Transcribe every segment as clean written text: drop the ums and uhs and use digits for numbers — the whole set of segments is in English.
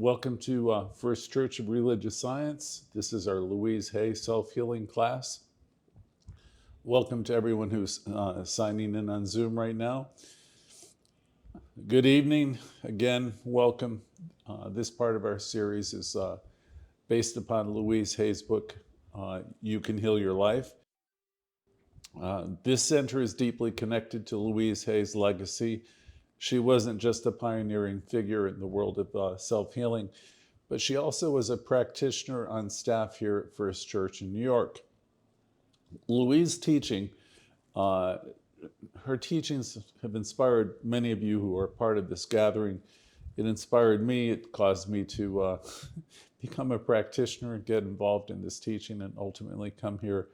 Welcome to First Church of Religious Science. This is our Louise Hay self-healing class. Welcome to everyone who's signing in on Zoom right now. Good evening. Again, welcome. This part of our series is based upon Louise Hay's book, You Can Heal Your Life. This center is deeply connected to Louise Hay's legacy. She wasn't just a pioneering figure in the world of self-healing, but she also was a practitioner on staff here at First Church in New York. Louise's teaching, her teachings have inspired many of you who are part of this gathering. It inspired me. It caused me to become a practitioner and get involved in this teaching and ultimately come here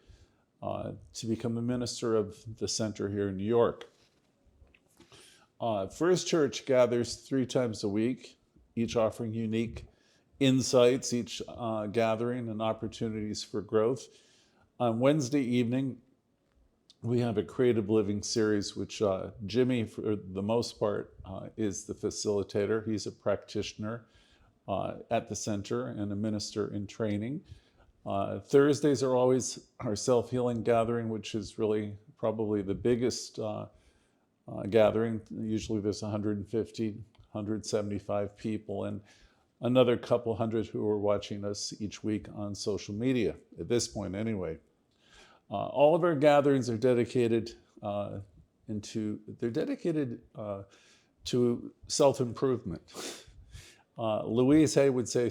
to become a minister of the center here in New York. First Church gathers 3 times a week, each offering unique insights, each gathering and opportunities for growth. On Wednesday evening, we have a creative living series, which Jimmy, for the most part, is the facilitator. He's a practitioner at the center and a minister in training. Thursdays are always our self-healing gathering, which is really probably the biggest gathering. Usually there's 150, 175 people, and another couple hundred who are watching us each week on social media, at this point anyway. All of our gatherings are dedicated to self-improvement. Louise Hay would say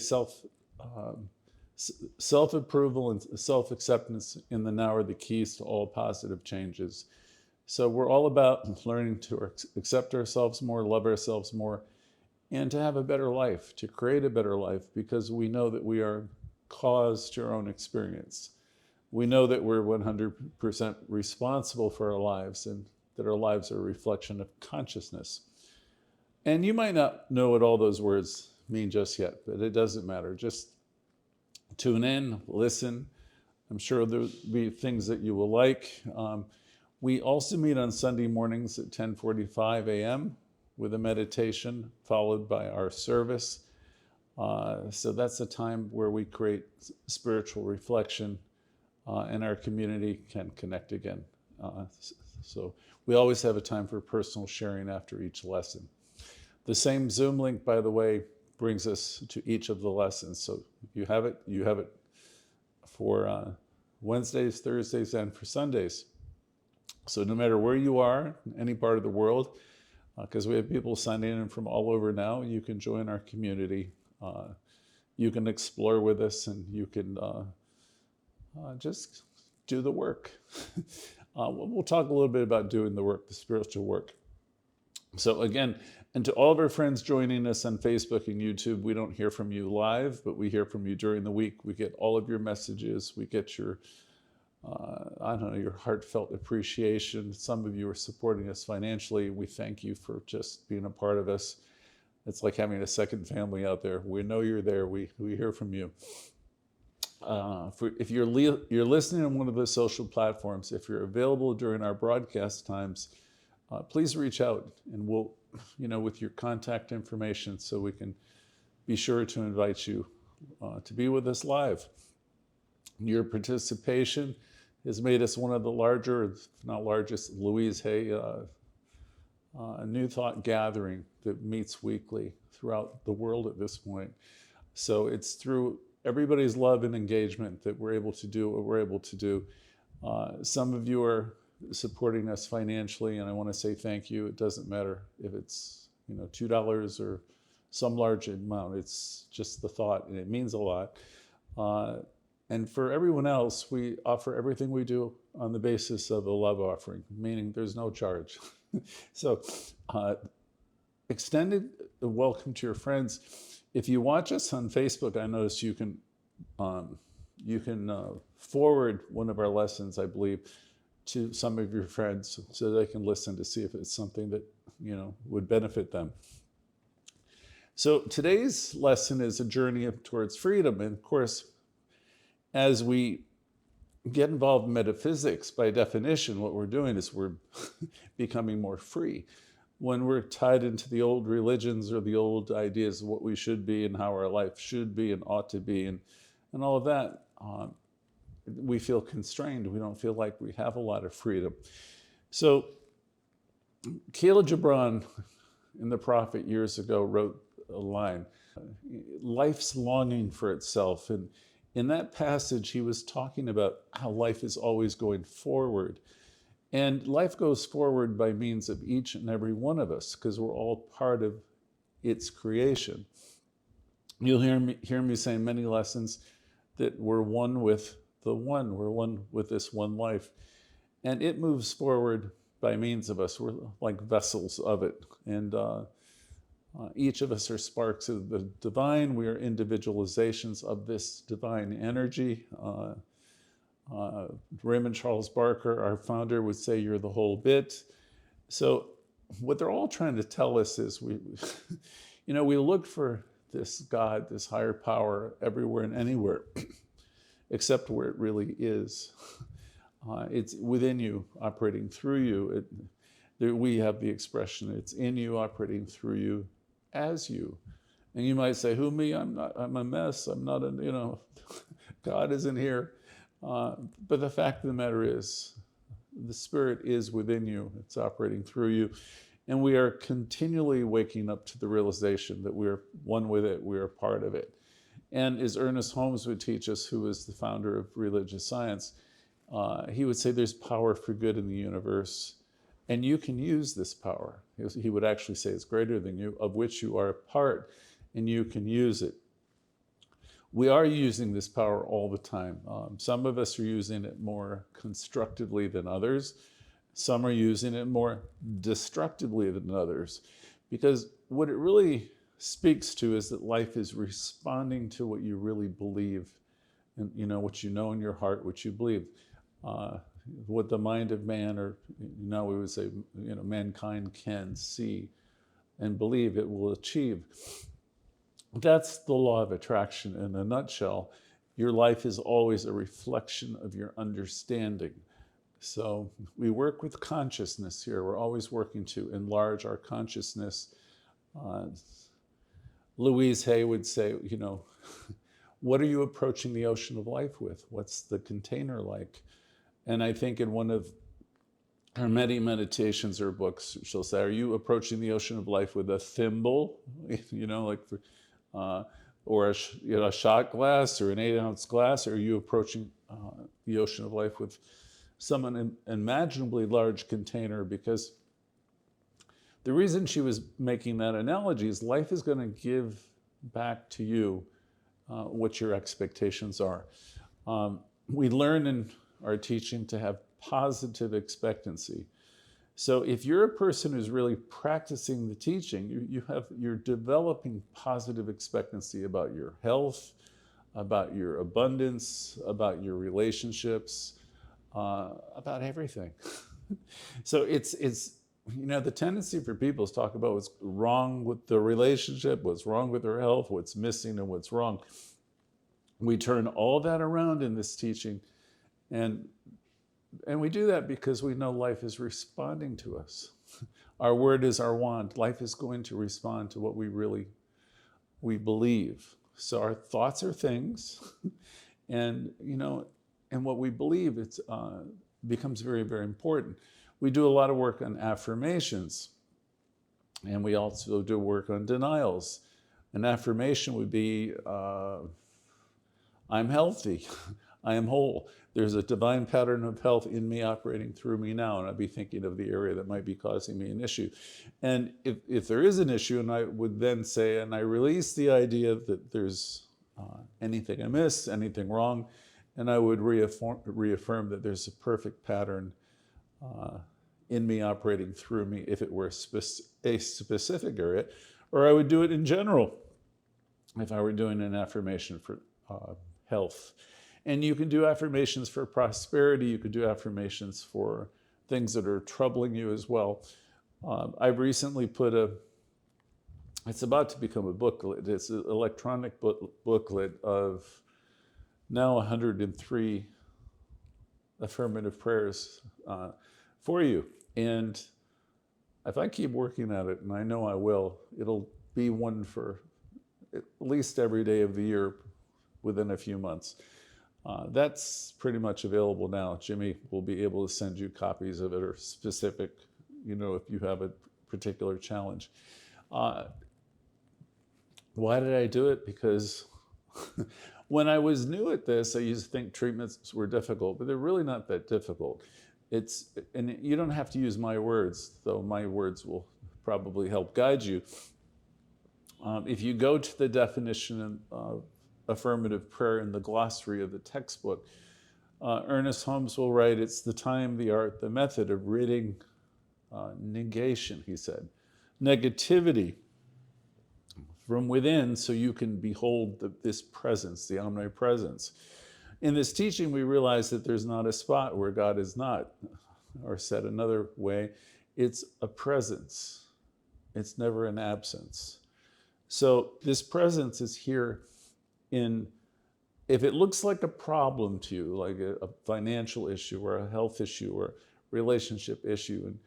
self-approval and self-acceptance in the now are the keys to all positive changes. So we're all about learning to accept ourselves more, love ourselves more, and to have a better life, to create a better life, because we know that we are cause to our own experience. We know that we're 100% responsible for our lives and that our lives are a reflection of consciousness. And you might not know what all those words mean just yet, but it doesn't matter. Just tune in, listen. I'm sure there'll be things that you will like. We also meet on Sunday mornings at 10:45 a.m. with a meditation followed by our service. So that's a time where we create spiritual reflection and our community can connect again. So we always have a time for personal sharing after each lesson. The same Zoom link, by the way, brings us to each of the lessons. So if you have it for Wednesdays, Thursdays, and for Sundays. So no matter where you are, in any part of the world, because we have people signing in from all over now, you can join our community. You can explore with us, and you can just do the work. We'll talk a little bit about doing the work, the spiritual work. So again, and to all of our friends joining us on Facebook and YouTube, we don't hear from you live, but we hear from you during the week. We get all of your messages. We get your your heartfelt appreciation. Some of you are supporting us financially. We thank you for just being a part of us. It's like having a second family out there. We know you're there. We hear from you. If you're listening on one of the social platforms, if you're available during our broadcast times, please reach out and we'll, with your contact information so we can be sure to invite you to be with us live. Your participation has made us one of the larger, if not largest, Louise Hay New Thought gathering that meets weekly throughout the world at this point. So it's through everybody's love and engagement that we're able to do what we're able to do. Some of you are supporting us financially, and I want to say thank you. It doesn't matter if it's $2 or some large amount. It's just the thought, and it means a lot. And for everyone else, we offer everything we do on the basis of a love offering, meaning there's no charge. So extended welcome to your friends. If you watch us on Facebook, I notice you can forward one of our lessons, I believe, to some of your friends so they can listen to see if it's something that would benefit them. So today's lesson is a journey towards freedom, and of course, as we get involved in metaphysics, by definition, what we're doing is we're becoming more free. when we're tied into the old religions or the old ideas of what we should be and how our life should be and ought to be and all of that, we feel constrained. We don't feel like we have a lot of freedom. So Khalil Gibran in The Prophet years ago wrote a line, life's longing for itself. And in that passage, he was talking about how life is always going forward. And life goes forward by means of each and every one of us, because we're all part of its creation. You'll hear me say in many lessons that we're one with the one. We're one with this one life. And it moves forward by means of us. We're like vessels of it. And each of us are sparks of the divine. We are individualizations of this divine energy. Raymond Charles Barker, our founder, would say you're the whole bit. So what they're all trying to tell us is we look for this God, this higher power everywhere and anywhere, except where it really is. It's within you, operating through you. We have the expression, it's in you, operating through you, as you. And you might say, who, me? I'm a mess. I'm not God isn't here. But the fact of the matter is, the Spirit is within you. It's operating through you. And we are continually waking up to the realization that we are one with it. We are part of it. And as Ernest Holmes would teach us, who is the founder of religious science, he would say there's power for good in the universe. And you can use this power. He would actually say it's greater than you, of which you are a part, and you can use it. We are using this power all the time. Some of us are using it more constructively than others. Some are using it more destructively than others. Because what it really speaks to is that life is responding to what you really believe, and what you know in your heart, what you believe. What the mind of man, or now we would say, mankind can see and believe, it will achieve. That's the law of attraction in a nutshell. Your life is always a reflection of your understanding. So we work with consciousness here. We're always working to enlarge our consciousness. Louise Hay would say, what are you approaching the ocean of life with? What's the container like? And I think in one of her many meditations or books, she'll say, are you approaching the ocean of life with a thimble, or a shot glass or an 8-ounce glass? Or are you approaching the ocean of life with some unimaginably large container? Because the reason she was making that analogy is life is going to give back to you what your expectations are. We learn in our teaching to have positive expectancy. So if you're a person who's really practicing the teaching, you're developing positive expectancy about your health, about your abundance, about your relationships, about everything. So it's the tendency for people is to talk about what's wrong with the relationship, what's wrong with their health, what's missing and what's wrong. We turn all that around in this teaching, and we do that because we know life is responding to us. Our word is our wand. Life is going to respond to what we believe. So our thoughts are things, and what we believe, it's becomes very, very important. We do a lot of work on affirmations, and we also do work on denials. An affirmation would be, I'm healthy, I am whole. There's a divine pattern of health in me operating through me now, and I'd be thinking of the area that might be causing me an issue. And if there is an issue, and I would then say, and I release the idea that there's anything amiss, anything wrong, and I would reaffirm that there's a perfect pattern in me operating through me if it were a specific area, or I would do it in general if I were doing an affirmation for health. And you can do affirmations for prosperity. You could do affirmations for things that are troubling you as well. I've recently it's about to become a booklet. It's an electronic booklet of now 103 affirmative prayers for you. And if I keep working at it, and I know I will, it'll be one for at least every day of the year within a few months. That's pretty much available now. Jimmy will be able to send you copies of it, or specific, if you have a particular challenge. Why did I do it? Because when I was new at this, I used to think treatments were difficult, but they're really not that difficult. And you don't have to use my words, though my words will probably help guide you. If you go to the definition of affirmative prayer in the glossary of the textbook, Ernest Holmes will write, it's the time, the art, the method of ridding negation, he said, negativity from within, so you can behold this presence, the omnipresence. In this teaching, we realize that there's not a spot where God is not, or said another way, it's a presence. It's never an absence. So this presence is here if it looks like a problem to you, like a financial issue or a health issue or relationship issue, and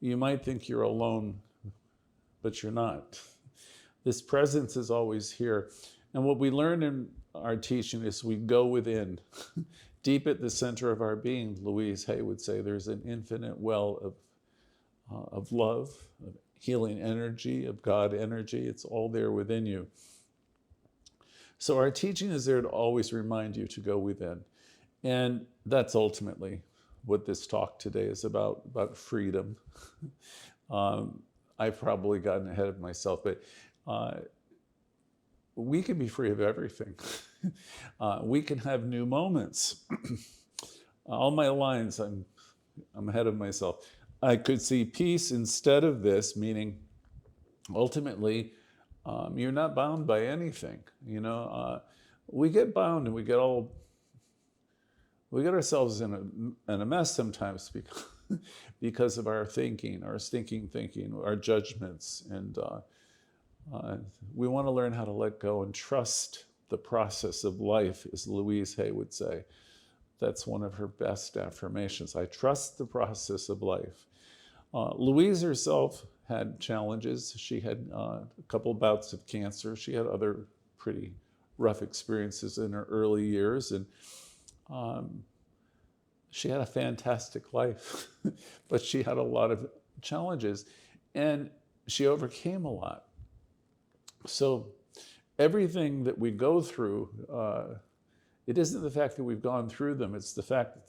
you might think you're alone, but you're not. This presence is always here. And what we learn in our teaching is we go within. Deep at the center of our being, Louise Hay would say, there's an infinite well of love, of healing energy, of God energy. It's all there within you. So our teaching is there to always remind you to go within. And that's ultimately what this talk today is about freedom. I've probably gotten ahead of myself, but we can be free of everything. We can have new moments. All my lines, I'm ahead of myself. I could see peace instead of this, meaning ultimately, you're not bound by anything. We get bound and we get ourselves in a mess sometimes because of our thinking, our stinking thinking, our judgments, and we want to learn how to let go and trust the process of life, as Louise Hay would say. That's one of her best affirmations. I trust the process of life. Louise herself had challenges. She had a couple bouts of cancer. She had other pretty rough experiences in her early years, and she had a fantastic life, but she had a lot of challenges, and she overcame a lot. So everything that we go through, it isn't the fact that we've gone through them, it's the fact that,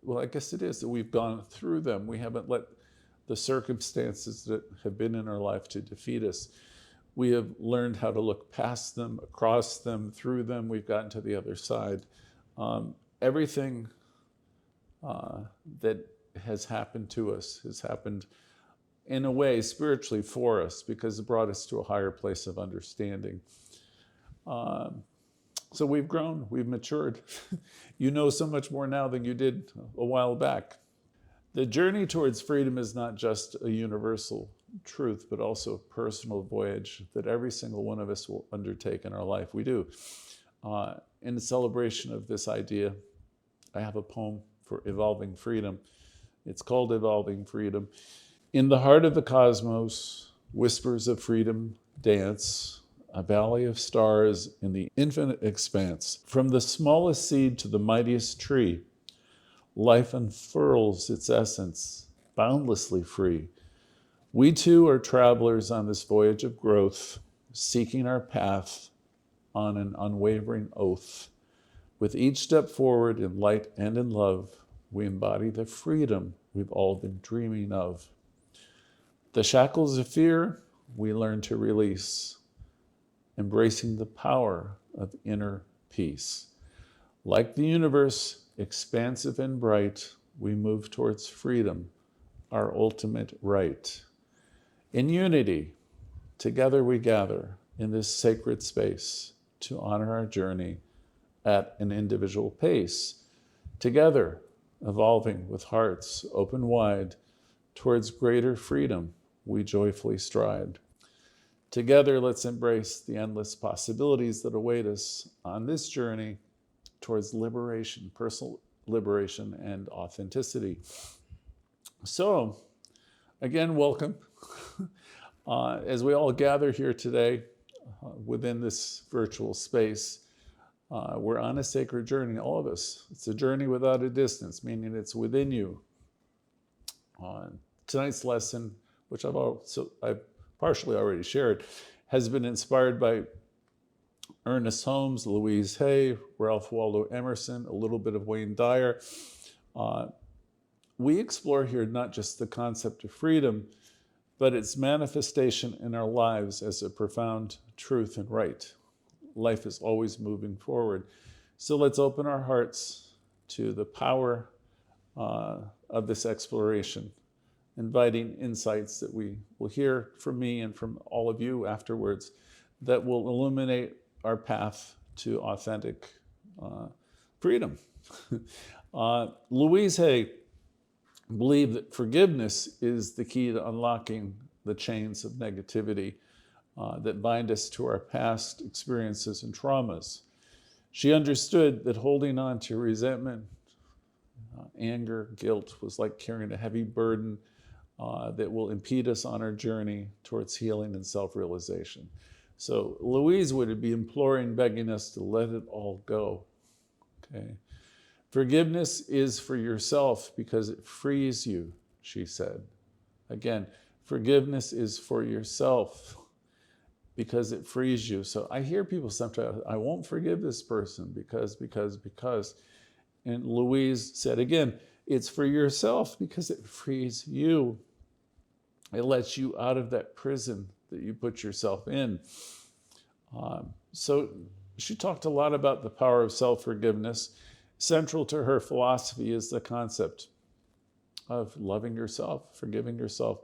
well, I guess it is that we've gone through them. We haven't let the circumstances that have been in our life to defeat us. We have learned how to look past them, across them, through them. We've gotten to the other side. Everything that has happened to us has happened in a way spiritually for us, because it brought us to a higher place of understanding. So we've grown, we've matured. You know so much more now than you did a while back. The journey towards freedom is not just a universal truth, but also a personal voyage that every single one of us will undertake in our life. We do. In the celebration of this idea, I have a poem for evolving freedom. It's called Evolving Freedom. In the heart of the cosmos, whispers of freedom dance, a valley of stars in the infinite expanse. From the smallest seed to the mightiest tree, life unfurls its essence, boundlessly free. We too are travelers on this voyage of growth, seeking our path on an unwavering oath. With each step forward in light and in love, we embody the freedom we've all been dreaming of. The shackles of fear we learn to release, embracing the power of inner peace. Like the universe, expansive and bright, we move towards freedom, our ultimate right. In unity, together we gather in this sacred space to honor our journey at an individual pace. Together, evolving with hearts open wide towards greater freedom, we joyfully stride. Together, let's embrace the endless possibilities that await us on this journey towards liberation, personal liberation, and authenticity. So, again, welcome. As we all gather here today within this virtual space, we're on a sacred journey, all of us. It's a journey without a distance, meaning it's within you. Tonight's lesson, which I've partially already shared, has been inspired by Ernest Holmes, Louise, Ralph Waldo Emerson, a little bit of Wayne Dyer. We explore here not just the concept of freedom, but its manifestation in our lives as a profound truth and right. Life is always moving forward. So let's open our hearts to the power of this exploration, inviting insights that we will hear from me and from all of you afterwards that will illuminate our path to authentic freedom. Louise Hay believed that forgiveness is the key to unlocking the chains of negativity that bind us to our past experiences and traumas. She understood that holding on to resentment, anger, guilt was like carrying a heavy burden that will impede us on our journey towards healing and self-realization. So Louise would be imploring, begging us to let it all go. Okay. Forgiveness is for yourself because it frees you, she said. Again, forgiveness is for yourself because it frees you. So I hear people sometimes, I won't forgive this person because. And Louise said again, it's for yourself because it frees you. It lets you out of that prison that you put yourself in. So she talked a lot about the power of self-forgiveness. Central to her philosophy is the concept of loving yourself, forgiving yourself.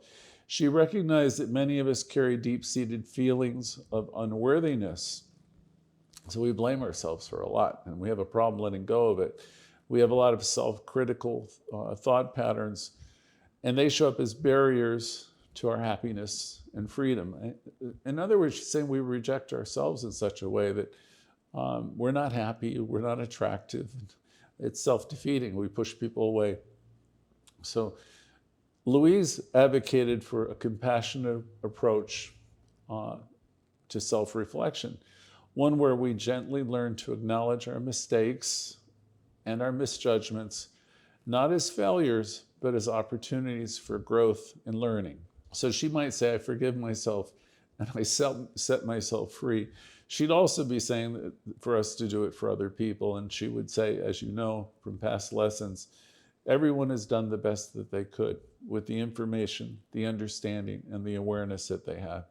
She recognized that many of us carry deep-seated feelings of unworthiness. So we blame ourselves for a lot, and we have a problem letting go of it. We have a lot of self-critical thought patterns, and they show up as barriers to our happiness and freedom. In other words, she's saying we reject ourselves in such a way that we're not happy, we're not attractive. It's self-defeating. We push people away. So Louise advocated for a compassionate approach to self-reflection, one where we gently learn to acknowledge our mistakes and our misjudgments, not as failures, but as opportunities for growth and learning. So she might say, I forgive myself and I set myself free. She'd also be saying that for us to do it for other people. And she would say, as you know from past lessons, everyone has done the best that they could with the information, the understanding, and the awareness that they have.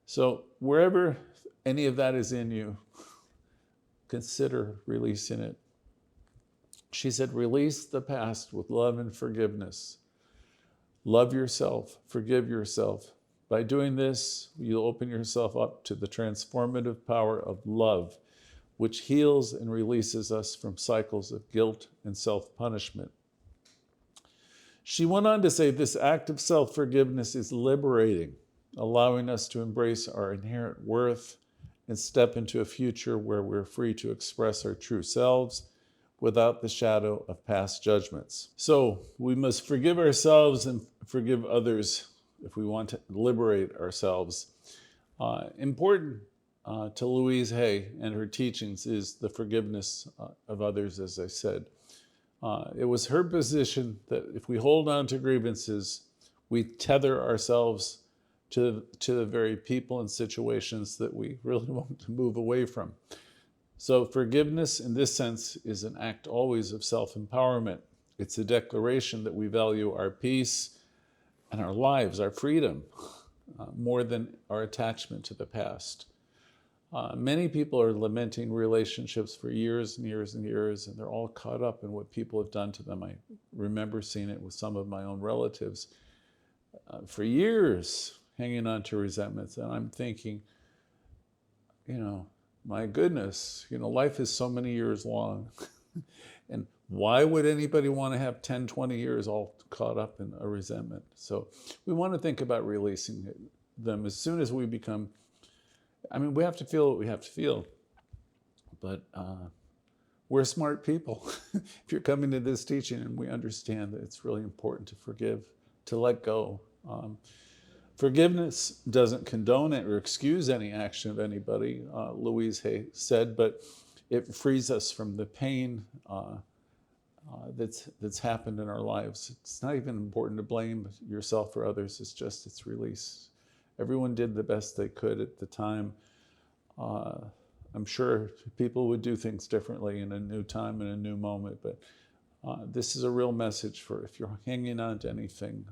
So wherever any of that is in you, consider releasing it. She said, release the past with love and forgiveness. Love yourself, forgive yourself. By doing this, you'll open yourself up to the transformative power of love, which heals and releases us from cycles of guilt and self-punishment. She went on to say this act of self-forgiveness is liberating, allowing us to embrace our inherent worth and step into a future where we're free to express our true selves without the shadow of past judgments. So we must forgive ourselves and forgive others if we want to liberate ourselves. Important to Louise Hay and her teachings is the forgiveness of others, as I said. It was her position that if we hold on to grievances, we tether ourselves to the very people and situations that we really want to move away from. So forgiveness in this sense is an act always of self-empowerment. It's a declaration that we value our peace and our lives, our freedom, more than our attachment to the past. Many people are lamenting relationships for years and years and years, and they're all caught up in what people have done to them. I remember seeing it with some of my own relatives for years, hanging on to resentments. And I'm thinking, my goodness, life is so many years long. And why would anybody want to have 10, 20 years all caught up in a resentment? So we want to think about releasing them as soon as we become, we have to feel what we have to feel. But we're smart people. If you're coming to this teaching and we understand that it's really important to forgive, to let go. Forgiveness doesn't condone it or excuse any action of anybody, Louise Hay said, but it frees us from the pain that's happened in our lives. It's not even important to blame yourself or others. It's release. Everyone did the best they could at the time. I'm sure people would do things differently in a new time and a new moment, but this is a real message for if you're hanging on to anything,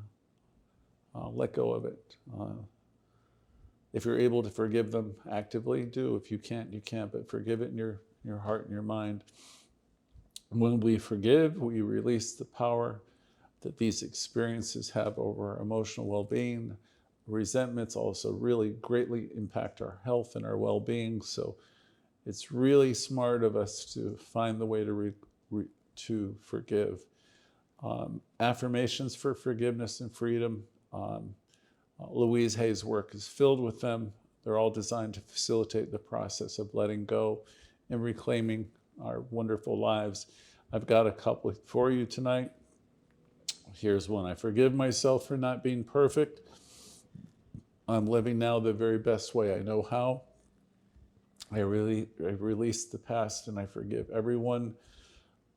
let go of it. If you're able to forgive them actively, do. If you can't, you can't, but forgive it in your heart and your mind. When we forgive, we release the power that these experiences have over our emotional well-being. Resentments also really greatly impact our health and our well-being, so it's really smart of us to find the way to forgive. Affirmations for forgiveness and freedom. Louise Hay's work is filled with them. They're all designed to facilitate the process of letting go and reclaiming our wonderful lives. I've got a couple for you tonight. Here's one. I forgive myself for not being perfect. I'm living now the very best way I know how. I release the past and I forgive everyone.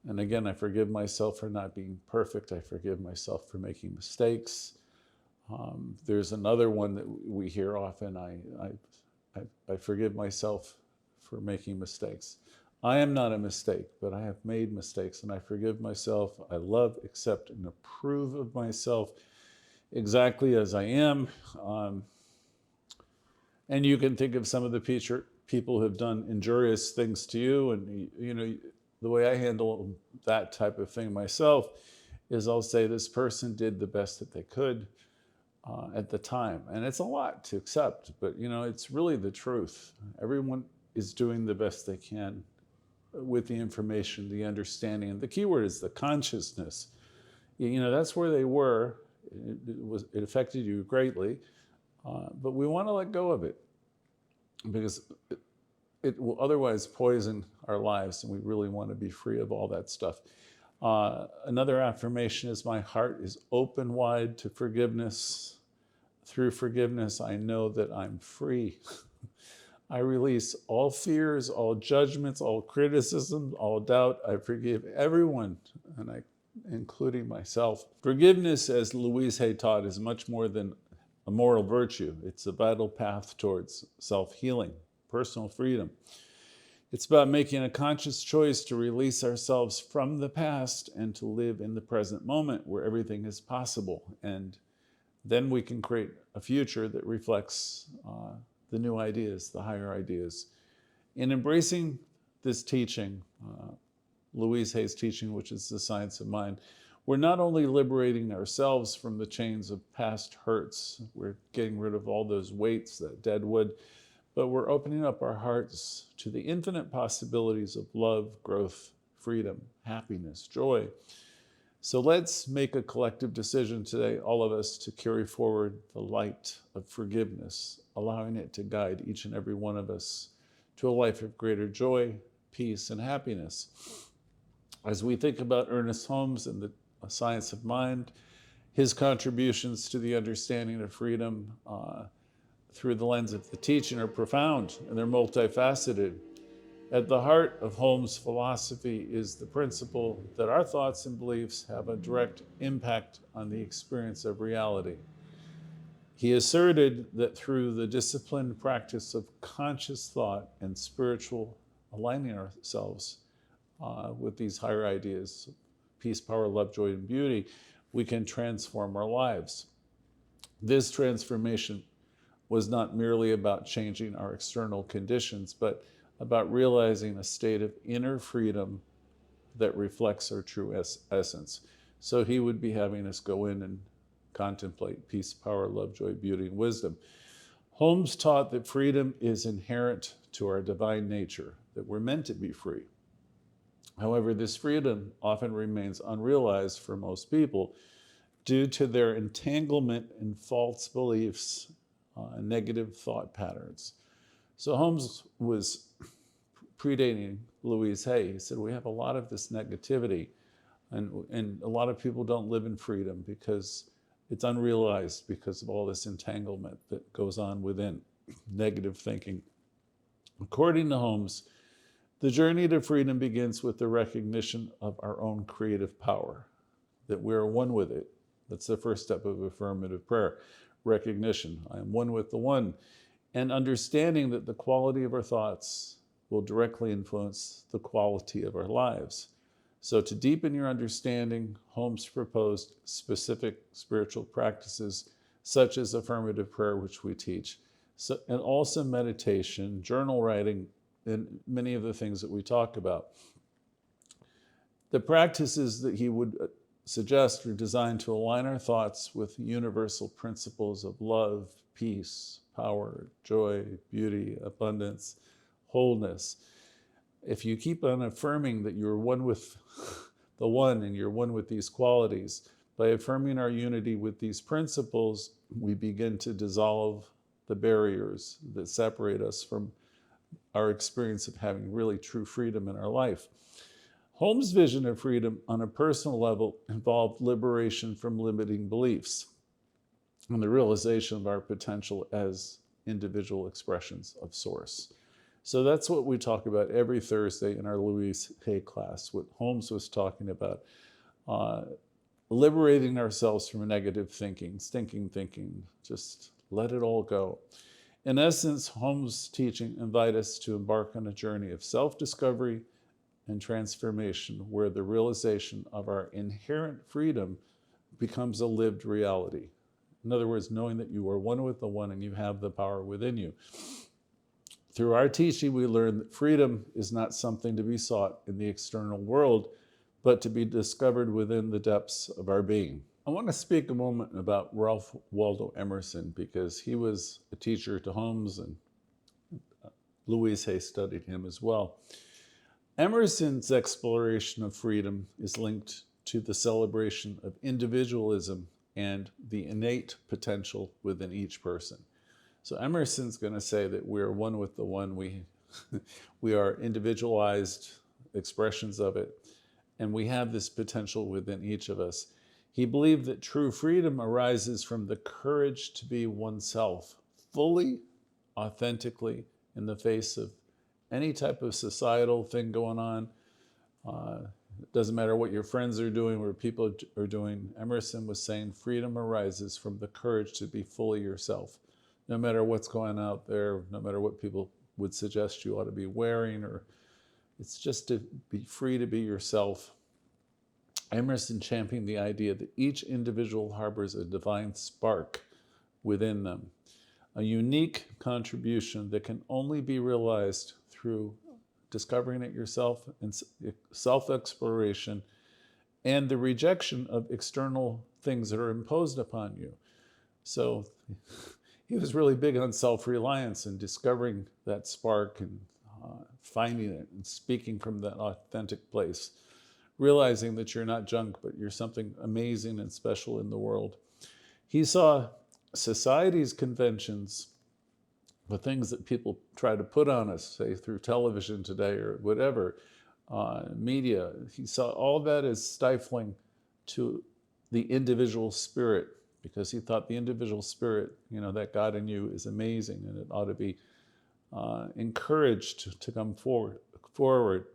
And again, I forgive myself for not being perfect. I forgive myself for making mistakes. There's another one that we hear often. I forgive myself for making mistakes. I am not a mistake, but I have made mistakes and I forgive myself. I love, accept, and approve of myself exactly as I am. And you can think of some of the people who have done injurious things to you. And, you know, the way I handle that type of thing myself is I'll say this person did the best that they could at the time. And it's a lot to accept, but, you know, it's really the truth. Everyone is doing the best they can with the information, the understanding. And the key word is the consciousness. You know, that's where they were. It affected you greatly. But we want to let go of it because it will otherwise poison our lives, and we really want to be free of all that stuff. Another affirmation is my heart is open wide to forgiveness. Through forgiveness, I know that I'm free. I release all fears, all judgments, all criticism, all doubt. I forgive everyone, including myself. Forgiveness, as Louise Hay taught, is much more than a moral virtue. It's a vital path towards self-healing, personal freedom. It's about making a conscious choice to release ourselves from the past and to live in the present moment where everything is possible. And then we can create a future that reflects the new ideas, the higher ideas. In embracing this teaching, Louise Hay's teaching, which is the science of mind, we're not only liberating ourselves from the chains of past hurts, we're getting rid of all those weights, that dead wood, but we're opening up our hearts to the infinite possibilities of love, growth, freedom, happiness, joy. So let's make a collective decision today, all of us, to carry forward the light of forgiveness, allowing it to guide each and every one of us to a life of greater joy, peace, and happiness. As we think about Ernest Holmes and the science of mind, his contributions to the understanding of freedom through the lens of the teaching are profound, and they're multifaceted. At the heart of Holmes' philosophy is the principle that our thoughts and beliefs have a direct impact on the experience of reality. He asserted that through the disciplined practice of conscious thought and spiritual aligning ourselves with these higher ideas, peace, power, love, joy, and beauty, we can transform our lives. This transformation was not merely about changing our external conditions, but about realizing a state of inner freedom that reflects our true essence. So he would be having us go in and contemplate peace, power, love, joy, beauty, and wisdom. Holmes taught that freedom is inherent to our divine nature, that we're meant to be free. However, this freedom often remains unrealized for most people due to their entanglement in false beliefs and negative thought patterns. So Holmes was predating Louise Hay. He said, we have a lot of this negativity, and a lot of people don't live in freedom because It's unrealized because of all this entanglement that goes on within negative thinking. According to Holmes, the journey to freedom begins with the recognition of our own creative power, that we're one with it. That's the first step of affirmative prayer, recognition. I am one with the one, and understanding that the quality of our thoughts will directly influence the quality of our lives. So to deepen your understanding, Holmes proposed specific spiritual practices such as affirmative prayer, which we teach, and also meditation, journal writing, and many of the things that we talk about. The practices that he would suggest are designed to align our thoughts with universal principles of love, peace, power, joy, beauty, abundance, wholeness. If you keep on affirming that you're one with the one and you're one with these qualities, by affirming our unity with these principles, we begin to dissolve the barriers that separate us from our experience of having really true freedom in our life. Holmes' vision of freedom on a personal level involved liberation from limiting beliefs and the realization of our potential as individual expressions of source. So that's what we talk about every Thursday in our Louise class, what Holmes was talking about, liberating ourselves from negative thinking, stinking thinking, just let it all go. In essence, Holmes' teaching invites us to embark on a journey of self-discovery and transformation where the realization of our inherent freedom becomes a lived reality. In other words, knowing that you are one with the one and you have the power within you. Through our teaching, we learn that freedom is not something to be sought in the external world, but to be discovered within the depths of our being. I want to speak a moment about Ralph Waldo Emerson because he was a teacher to Holmes and Louise Hay studied him as well. Emerson's exploration of freedom is linked to the celebration of individualism and the innate potential within each person. So Emerson's going to say that we're one with the one. We are individualized expressions of it, and we have this potential within each of us. He believed that true freedom arises from the courage to be oneself, fully, authentically, in the face of any type of societal thing going on. It doesn't matter what your friends are doing or people are doing. Emerson was saying freedom arises from the courage to be fully yourself. No matter what's going out there, no matter what people would suggest you ought to be wearing, or it's just to be free to be yourself. Emerson championed the idea that each individual harbors a divine spark within them, a unique contribution that can only be realized through discovering it yourself and self-exploration and the rejection of external things that are imposed upon you. So he was really big on self-reliance and discovering that spark and finding it and speaking from that authentic place, realizing that you're not junk, but you're something amazing and special in the world. He saw society's conventions, the things that people try to put on us, say through television today or whatever, media, he saw all that as stifling to the individual spirit, because he thought the individual spirit, that God in you is amazing and it ought to be encouraged to come forward.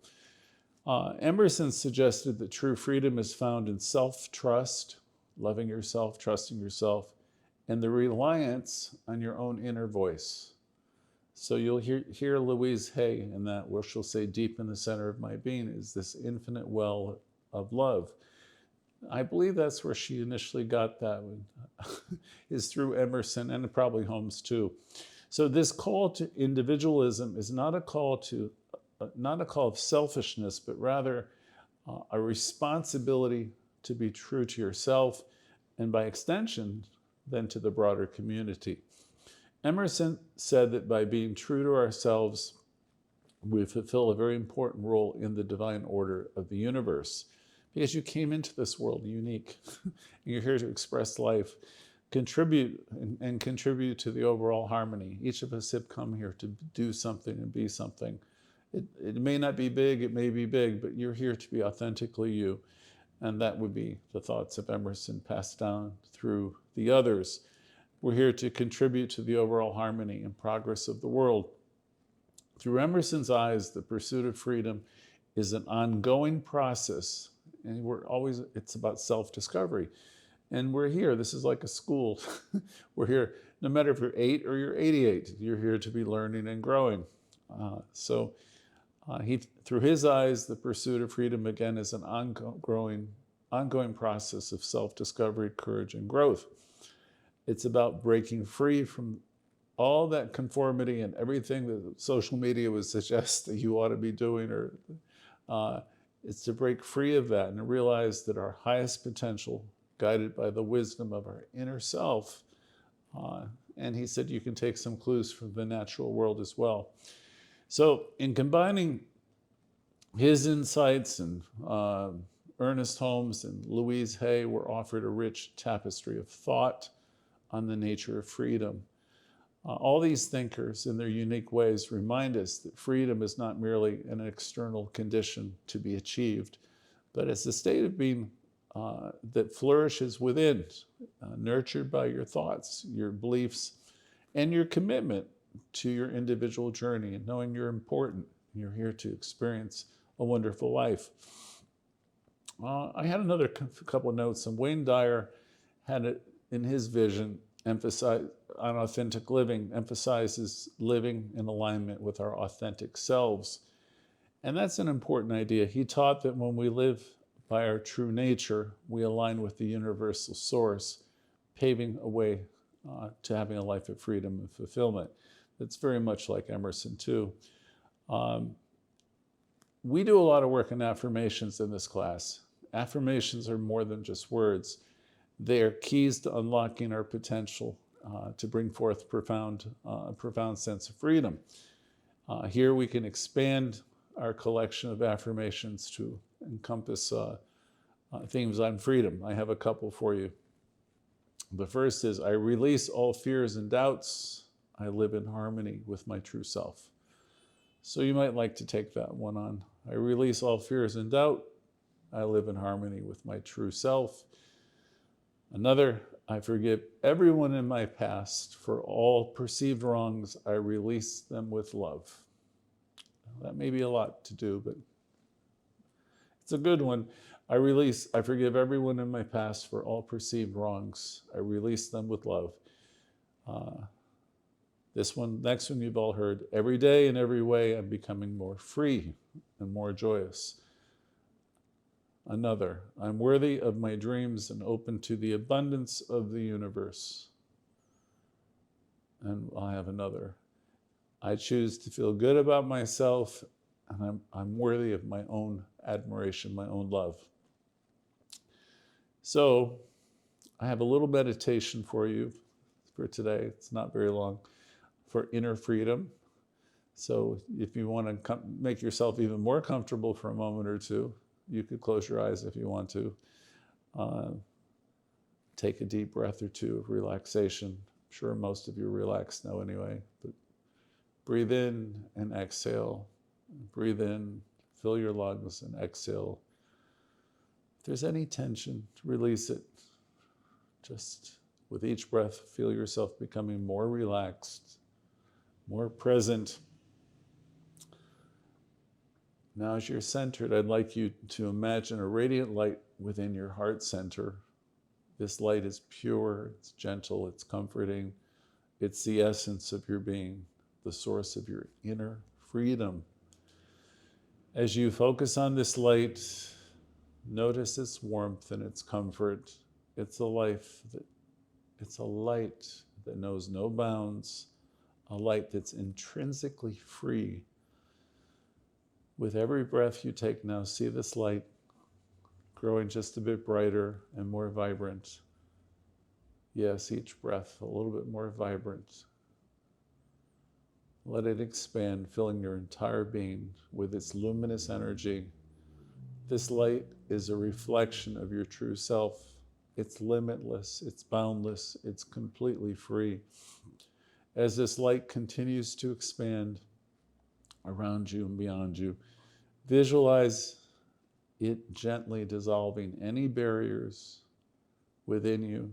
Emerson suggested that true freedom is found in self-trust, loving yourself, trusting yourself, and the reliance on your own inner voice. So you'll hear Louise Hay in that, where she'll say, deep in the center of my being is this infinite well of love. I believe that's where she initially got that, is through Emerson and probably Holmes too. So this call to individualism is not a call of selfishness, but rather a responsibility to be true to yourself, and by extension, then to the broader community. Emerson said that by being true to ourselves, we fulfill a very important role in the divine order of the universe, because you came into this world unique. And you're here to express life, contribute to the overall harmony. Each of us have come here to do something and be something. It may not be big, it may be big, but you're here to be authentically you. And that would be the thoughts of Emerson passed down through the others. We're here to contribute to the overall harmony and progress of the world. Through Emerson's eyes, the pursuit of freedom is an ongoing process, and it's about self-discovery. And we're here, this is like a school. We're here, no matter if you're 8 or you're 88, you're here to be learning and growing. Through his eyes, the pursuit of freedom, again, is an ongoing process of self-discovery, courage, and growth. It's about breaking free from all that conformity and everything that social media would suggest that you ought to be doing, it's to break free of that and realize that our highest potential, guided by the wisdom of our inner self, and he said you can take some clues from the natural world as well. So in combining his insights and Ernest Holmes and Louise Hay, we're offered a rich tapestry of thought on the nature of freedom. All these thinkers, in their unique ways, remind us that freedom is not merely an external condition to be achieved, but it's a state of being that flourishes within, nurtured by your thoughts, your beliefs, and your commitment to your individual journey, and knowing you're important. You're here to experience a wonderful life. I had another couple of notes, and Wayne Dyer had it in his vision, emphasize on authentic living, emphasizes living in alignment with our authentic selves. And that's an important idea. He taught that when we live by our true nature, we align with the universal source, paving a way to having a life of freedom and fulfillment. It's very much like Emerson too. We do a lot of work in affirmations in this class. Affirmations are more than just words. They are keys to unlocking our potential to bring forth a profound sense of freedom. Here we can expand our collection of affirmations to encompass themes on freedom. I have a couple for you. The first is, I release all fears and doubts. I live in harmony with my true self. So you might like to take that one on. I release all fears and doubt. I live in harmony with my true self. Another, I forgive everyone in my past for all perceived wrongs. I release them with love. That may be a lot to do, but it's a good one. I forgive everyone in my past for all perceived wrongs. I release them with love. Next one you've all heard. Every day in every way, I'm becoming more free and more joyous. Another, I'm worthy of my dreams and open to the abundance of the universe. And I have another. I choose to feel good about myself, and I'm worthy of my own admiration, my own love. So I have a little meditation for you for today. It's not very long, for inner freedom. So if you want to make yourself even more comfortable for a moment or two, you could close your eyes if you want to. Take a deep breath or two of relaxation. I'm sure most of you are relaxed now anyway, but breathe in and exhale. Breathe in, fill your lungs, and exhale. If there's any tension, release it. Just with each breath, feel yourself becoming more relaxed, more present. Now, as you're centered, I'd like you to imagine a radiant light within your heart center. This light is pure, it's gentle, it's comforting. It's the essence of your being, the source of your inner freedom. As you focus on this light, notice its warmth and its comfort. It's a light that knows no bounds, a light that's intrinsically free. With every breath you take now, see this light growing just a bit brighter and more vibrant. Yes, each breath a little bit more vibrant. Let it expand, filling your entire being with its luminous energy. This light is a reflection of your true self. It's limitless, it's boundless, it's completely free. As this light continues to expand around you and beyond you, visualize it gently dissolving any barriers within you,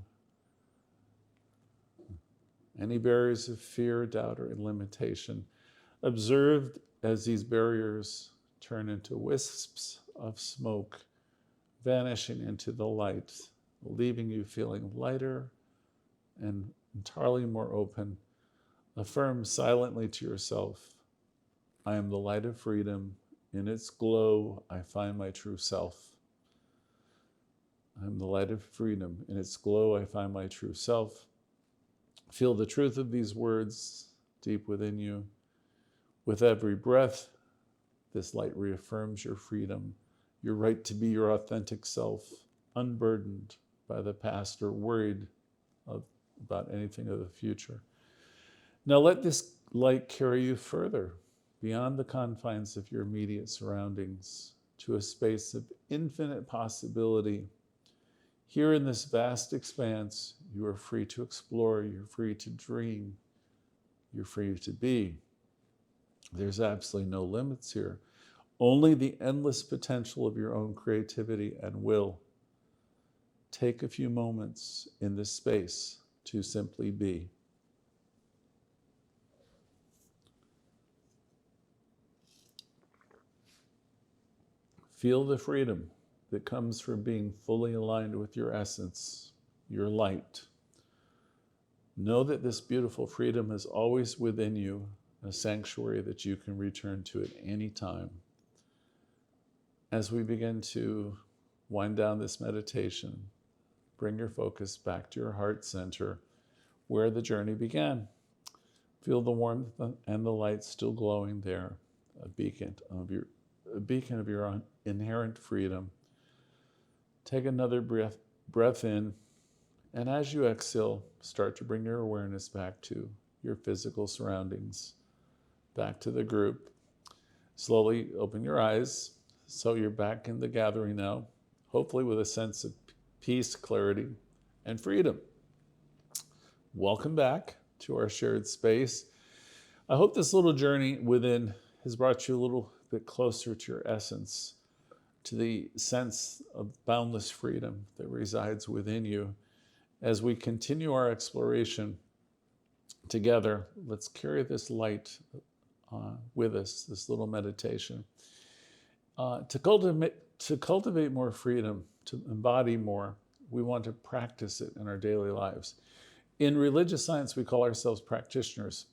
any barriers of fear, doubt, or limitation. Observed as these barriers turn into wisps of smoke, vanishing into the light, leaving you feeling lighter and entirely more open. Affirm silently to yourself, I am the light of freedom. In its glow, I find my true self. I am the light of freedom. In its glow, I find my true self. Feel the truth of these words deep within you. With every breath, this light reaffirms your freedom, your right to be your authentic self, unburdened by the past or worried about anything of the future. Now let this light carry you further, beyond the confines of your immediate surroundings, to a space of infinite possibility. Here in this vast expanse, you are free to explore, you're free to dream, you're free to be. There's absolutely no limits here, only the endless potential of your own creativity and will. Take a few moments in this space to simply be. Feel the freedom that comes from being fully aligned with your essence, your light. Know that this beautiful freedom is always within you, a sanctuary that you can return to at any time. As we begin to wind down this meditation, bring your focus back to your heart center, where the journey began. Feel the warmth and the light still glowing there, a beacon of your own inherent freedom. Take another breath in, and as you exhale, start to bring your awareness back to your physical surroundings, back to the group. Slowly open your eyes, so you're back in the gathering now, hopefully with a sense of peace, clarity, and freedom. Welcome back to our shared space. I hope this little journey within has brought you a little bit closer to your essence, to the sense of boundless freedom that resides within you. As we continue our exploration together, let's carry this light with us, this little meditation. To cultivate more freedom, to embody more, we want to practice it in our daily lives. In religious science, we call ourselves practitioners.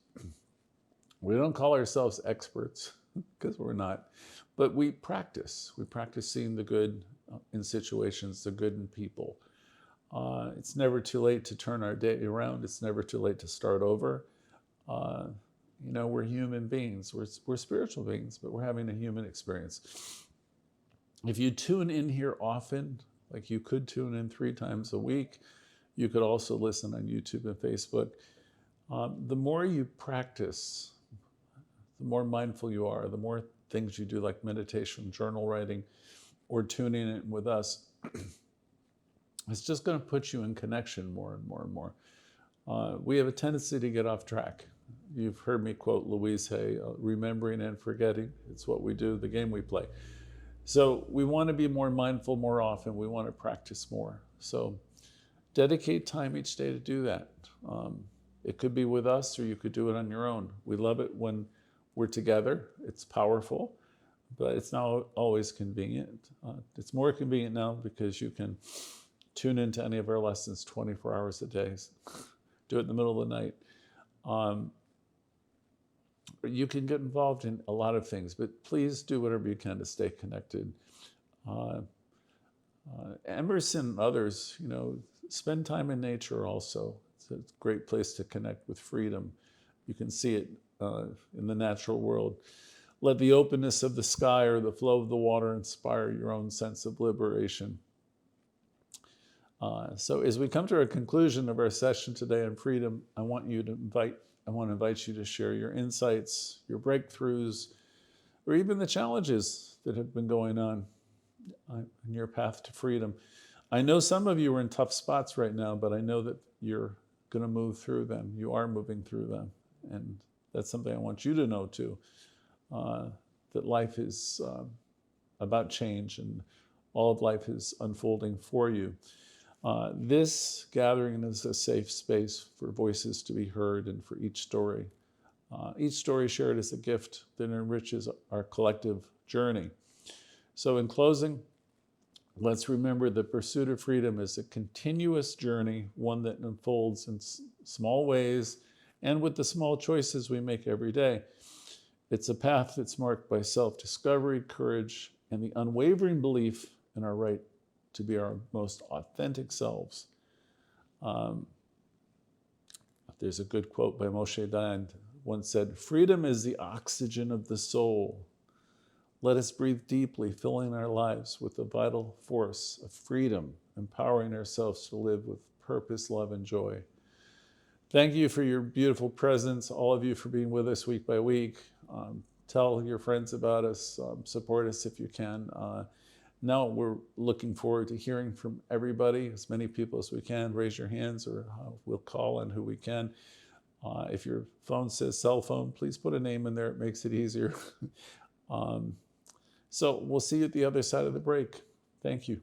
We don't call ourselves experts, because we're not, but we practice. We practice seeing the good in situations, the good in people. It's never too late to turn our day around. It's never too late to start over. We're human beings. We're spiritual beings, but we're having a human experience. If you tune in here often, like you could tune in 3 times a week, you could also listen on YouTube and Facebook. The more you practice, the more mindful you are, the more things you do like meditation, journal writing, or tuning in with us, it's just going to put you in connection more and more and more. We have a tendency to get off track. You've heard me quote Louise, remembering and forgetting. It's what we do, the game we play. So we want to be more mindful more often. We want to practice more. So dedicate time each day to do that. It could be with us, or you could do it on your own. We love it when we're together. It's powerful, but it's not always convenient. It's more convenient now because you can tune into any of our lessons 24 hours a day. Do it in the middle of the night. You can get involved in a lot of things, but please do whatever you can to stay connected. Emerson and others, spend time in nature also. It's a great place to connect with freedom. You can see it in the natural world. Let the openness of the sky or the flow of the water inspire your own sense of liberation. So as we come to our conclusion of our session today on freedom, I want to invite you to share your insights, your breakthroughs, or even the challenges that have been going on your path to freedom. I know some of you are in tough spots right now, but I know that you're going to move through them. You are moving through them. And that's something I want you to know too, that life is about change, and all of life is unfolding for you. This gathering is a safe space for voices to be heard and for each story. Each story shared is a gift that enriches our collective journey. So in closing, let's remember the pursuit of freedom is a continuous journey, one that unfolds in small ways and with the small choices we make every day. It's a path that's marked by self-discovery, courage, and the unwavering belief in our right to be our most authentic selves. There's a good quote by Moshe Dayan, once said, "Freedom is the oxygen of the soul. Let us breathe deeply, filling our lives with the vital force of freedom, empowering ourselves to live with purpose, love, and joy." Thank you for your beautiful presence, all of you for being with us week by week. Tell your friends about us, support us if you can. Now we're looking forward to hearing from everybody, as many people as we can. Raise your hands or we'll call on who we can. If your phone says cell phone, please put a name in there. It makes it easier. So we'll see you at the other side of the break. Thank you.